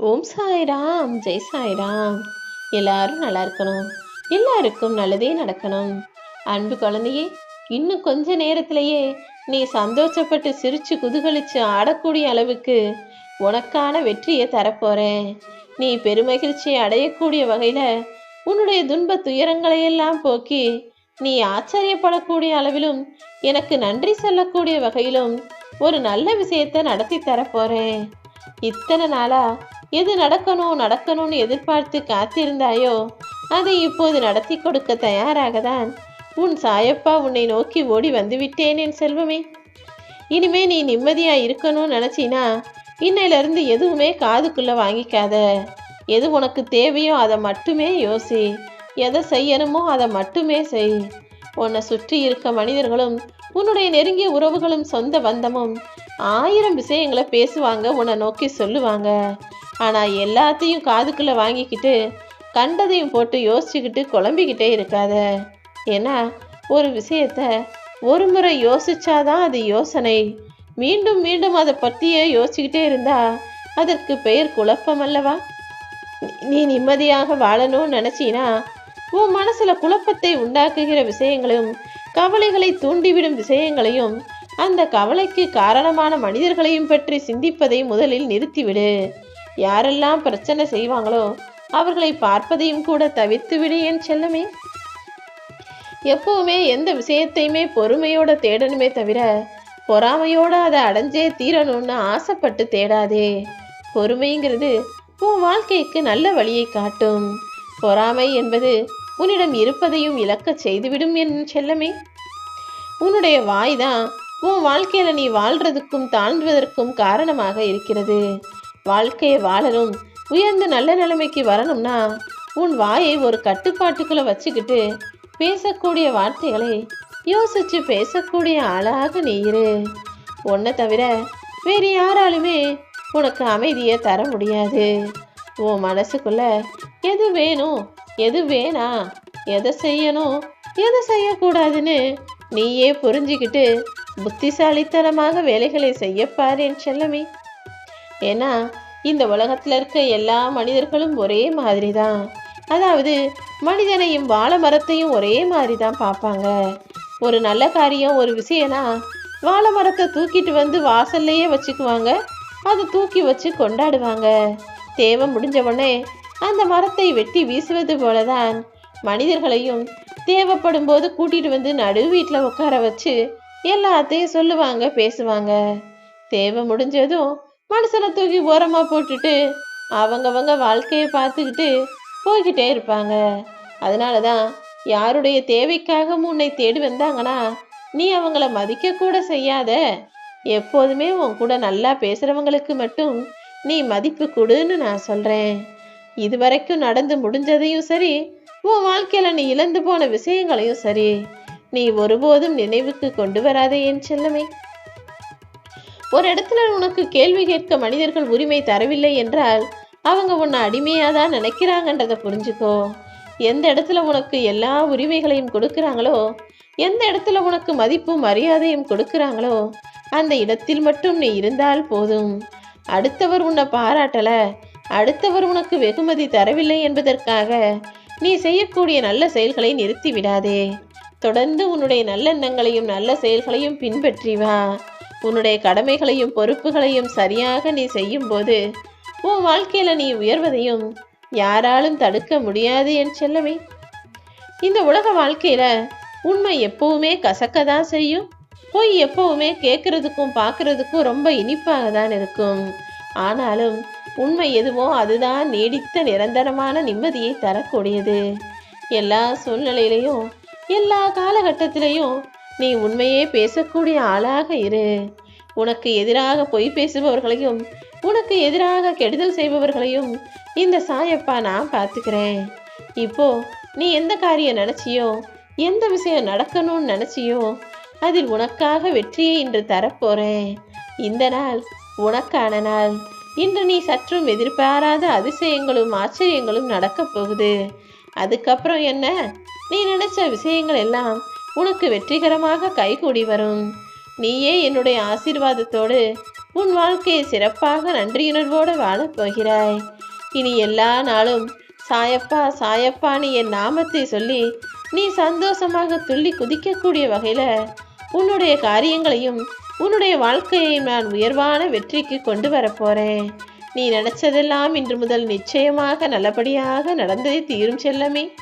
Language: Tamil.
ஓம் சாய்ராம், ஜெய் சாய்ராம். எல்லாரும் நல்லா இருக்கணும், எல்லாருக்கும் நல்லதே நடக்கணும். அன்பு குழந்தையே, இன்னும் கொஞ்ச நேரத்திலேயே நீ சந்தோஷப்பட்டு சிரிச்சு குதூகலிச்சு ஆடக்கூடிய அளவுக்கு உனக்கான வெற்றியை தரப்போறேன். நீ பெருமகிழ்ச்சியை அடையக்கூடிய வகையில உன்னுடைய துன்ப துயரங்களையெல்லாம் போக்கி நீ ஆச்சரியப்படக்கூடிய அளவிலும் எனக்கு நன்றி சொல்லக்கூடிய வகையிலும் ஒரு நல்ல விஷயத்தை நடத்தி தரப்போறேன். இத்தனை நாளா எது நடக்கணும்னு எதிர்பார்த்து காத்திருந்தாயோ அதை இப்போது நடத்தி கொடுக்க தயாராக தான் உன் சாயப்பா உன்னை நோக்கி ஓடி வந்து விட்டேன் என் செல்வமே. இனிமே நீ நிம்மதியா இருக்கணும்னு நினைச்சினா இன்னையிலிருந்து எதுவுமே காதுக்குள்ள வாங்கிக்காத. எது உனக்கு தேவையோ அதை மட்டுமே யோசி, எதை செய்யணுமோ அதை மட்டுமே செய். உன்னை சுற்றி இருக்க மனிதர்களும் உன்னுடைய நெருங்கிய உறவுகளும் சொந்த பந்தமும் 1000 விஷயங்களை பேசுவாங்க, உன்னை நோக்கி சொல்லுவாங்க. ஆனால் எல்லாத்தையும் காதுக்குள்ளே வாங்கிக்கிட்டு கண்டதையும் போட்டு யோசிச்சுக்கிட்டு குழம்பிக்கிட்டே இருக்காத. ஏன்னா ஒரு விஷயத்த ஒரு முறை யோசிச்சாதான் அது யோசனை. மீண்டும் மீண்டும் அதை பற்றியே யோசிச்சுக்கிட்டே இருந்தா அதற்கு பெயர் குழப்பம் அல்லவா? நீ நிம்மதியாக வாழணும்னு நினச்சினா உன் மனசில் குழப்பத்தை உண்டாக்குகிற விஷயங்களையும் கவலைகளை தூண்டிவிடும் விஷயங்களையும் அந்த கவலைக்கு காரணமான மனிதர்களையும் பற்றி சிந்திப்பதை முதலில் நிறுத்திவிடு. யாரெல்லாம் பிரச்சனை செய்வாங்களோ அவர்களை பார்ப்பதையும் கூட தவிர்த்து விடு என் செல்லமே. எப்பவுமே எந்த விஷயத்தையுமே பொறுமையோட தேடணுமே தவிர பொறாமையோட அதை அடைஞ்சே தீரணும்னு ஆசைப்பட்டு தேடாதே. பொறுமைங்கிறது உன் வாழ்க்கைக்கு நல்ல வழியை காட்டும். பொறாமை என்பது உன்னிடம் இருப்பதையும் இழக்க செய்துவிடும் என் செல்லமே. உன்னுடைய வாய் தான் உன் வாழ்க்கையில நீ வாழ்றதுக்கும் தாழ்வதற்கும் காரணமாக இருக்கிறது. வாழ்க்கையை வாழணும், உயர்ந்து நல்ல நிலைமைக்கு வரணும்னா உன் வாயை ஒரு கட்டுப்பாட்டுக்குள்ள வச்சுக்கிட்டு பேசக்கூடிய வார்த்தைகளை யோசிச்சு பேசக்கூடிய ஆளாக நீ இரு. உன்னை தவிர வேறு யாராலுமே உனக்கு அமைதியை தர முடியாது. உன் மனசுக்குள்ள எது வேணும், எது வேணா, எதை செய்யணும், எதை செய்யக்கூடாதுன்னு நீயே புரிஞ்சுக்கிட்டு புத்திசாலித்தனமாக வேலைகளை செய்யப்பாரு என் செல்லமே. ஏன்னா இந்த உலகத்துல இருக்க எல்லா மனிதர்களும் ஒரே மாதிரி தான். அதாவது மனிதனையும் வாழை மரத்தையும் ஒரே மாதிரி தான் பார்ப்பாங்க. ஒரு நல்ல காரியம், ஒரு விஷயம்னா வாழை மரத்தை தூக்கிட்டு வந்து வாசல்லையே வச்சுக்குவாங்க, அதை தூக்கி வச்சு கொண்டாடுவாங்க. தேவை முடிஞ்ச உடனே அந்த மரத்தை வெட்டி வீசுவது போலதான் மனிதர்களையும் தேவைப்படும் போது கூட்டிட்டு வந்து நடு வீட்டில் உட்கார வச்சு எல்லாத்தையும் சொல்லுவாங்க, பேசுவாங்க. தேவை முடிஞ்சதும் மனுஷனை தூக்கி ஓரமா போட்டுட்டு அவங்கவங்க வாழ்க்கையை பார்த்துக்கிட்டு போய்கிட்டே இருப்பாங்க. அதனாலதான் யாருடைய தேவைக்காக உன்னை தேடி வந்தாங்கன்னா நீ அவங்கள மதிக்க கூட செய்யாத. எப்போதுமே உன் கூட நல்லா பேசுறவங்களுக்கு மட்டும் நீ மதிப்பு கொடுன்னு நான் சொல்றேன். இதுவரைக்கும் நடந்து முடிஞ்சதையும் சரி, உன் வாழ்க்கையில நீ இழந்து போன விஷயங்களையும் சரி, நீ ஒருபோதும் நினைவுக்கு கொண்டு வராதே என் செல்லமே. ஒரு இடத்துல உனக்கு கேள்வி கேட்க மனிதர்கள் உரிமை தரவில்லை என்றால் அவங்க உன்னை அடிமையாதான் நினைக்கிறாங்கன்றதை புரிஞ்சுக்கோ. எந்த இடத்துல உனக்கு எல்லா உரிமைகளையும் கொடுக்குறாங்களோ, எந்த இடத்துல உனக்கு மதிப்பும் மரியாதையும் கொடுக்குறாங்களோ அந்த இடத்தில் மட்டும் நீ இருந்தால் போதும். அடுத்தவர் உன்னை பாராட்டல, அடுத்தவர் உனக்கு வெகுமதி தரவில்லை என்பதற்காக நீ செய்யக்கூடிய நல்ல செயல்களை நிறுத்தி விடாதே. தொடர்ந்து உன்னுடைய நல்லெண்ணங்களையும் நல்ல செயல்களையும் பின்பற்றி வா. உன்னுடைய கடமைகளையும் பொறுப்புகளையும் சரியாக நீ செய்யும் போது உன் வாழ்க்கையில நீ உயர்வதையும் யாராலும் தடுக்க முடியாது என் செல்லமே. இந்த உலக வாழ்க்கையில உண்மை எப்பவுமே கசக்கதான் செய்யும். பொய் எப்பவுமே கேட்கறதுக்கும் பார்க்கறதுக்கும் ரொம்ப இனிப்பாக தான் இருக்கும். ஆனாலும் உண்மை எதுவோ அதுதான் நீடித்த நிரந்தரமான நிம்மதியை தரக்கூடியது. எல்லா சூழ்நிலையிலையும் எல்லா காலகட்டத்திலையும் நீ உண்மையே பேசக்கூடிய ஆளாக இரு. உனக்கு எதிராக பொய் பேசுபவர்களையும் உனக்கு எதிராக கெடுதல் செய்பவர்களையும் இந்த சாயப்பா நான் பார்த்துக்கிறேன். இப்போ நீ எந்த காரியம் நினைச்சியோ, எந்த விஷயம் நடக்கணும்னு நினைச்சியோ அதில் உனக்காக வெற்றியை இன்று தரப்போறேன். இந்த நாள் உனக்கான நாள். இன்று நீ சற்றும் எதிர்பாராத அதிசயங்களும் ஆச்சரியங்களும் நடக்கப் போகுது. அதுக்கப்புறம் என்ன, நீ நினைச்ச விஷயங்கள் எல்லாம் உனக்கு வெற்றிகரமாக கைகூடி வரும். நீயே என்னுடைய ஆசீர்வாதத்தோடு உன் வாழ்க்கையை சிறப்பாக நன்றியுணர்வோடு வாழப் போகிறாய். இனி எல்லா நாளும் சாயப்பா சாயப்பான்னு என் நாமத்தை சொல்லி நீ சந்தோஷமாக துள்ளி குதிக்கக்கூடிய வகையில் உன்னுடைய காரியங்களையும் உன்னுடைய வாழ்க்கையையும் நான் உயர்வான வெற்றிக்கு கொண்டு வரப்போறேன். நீ நினைச்சதெல்லாம் இன்று முதல் நிச்சயமாக நல்லபடியாக நடந்தே தீரும் செல்லமே.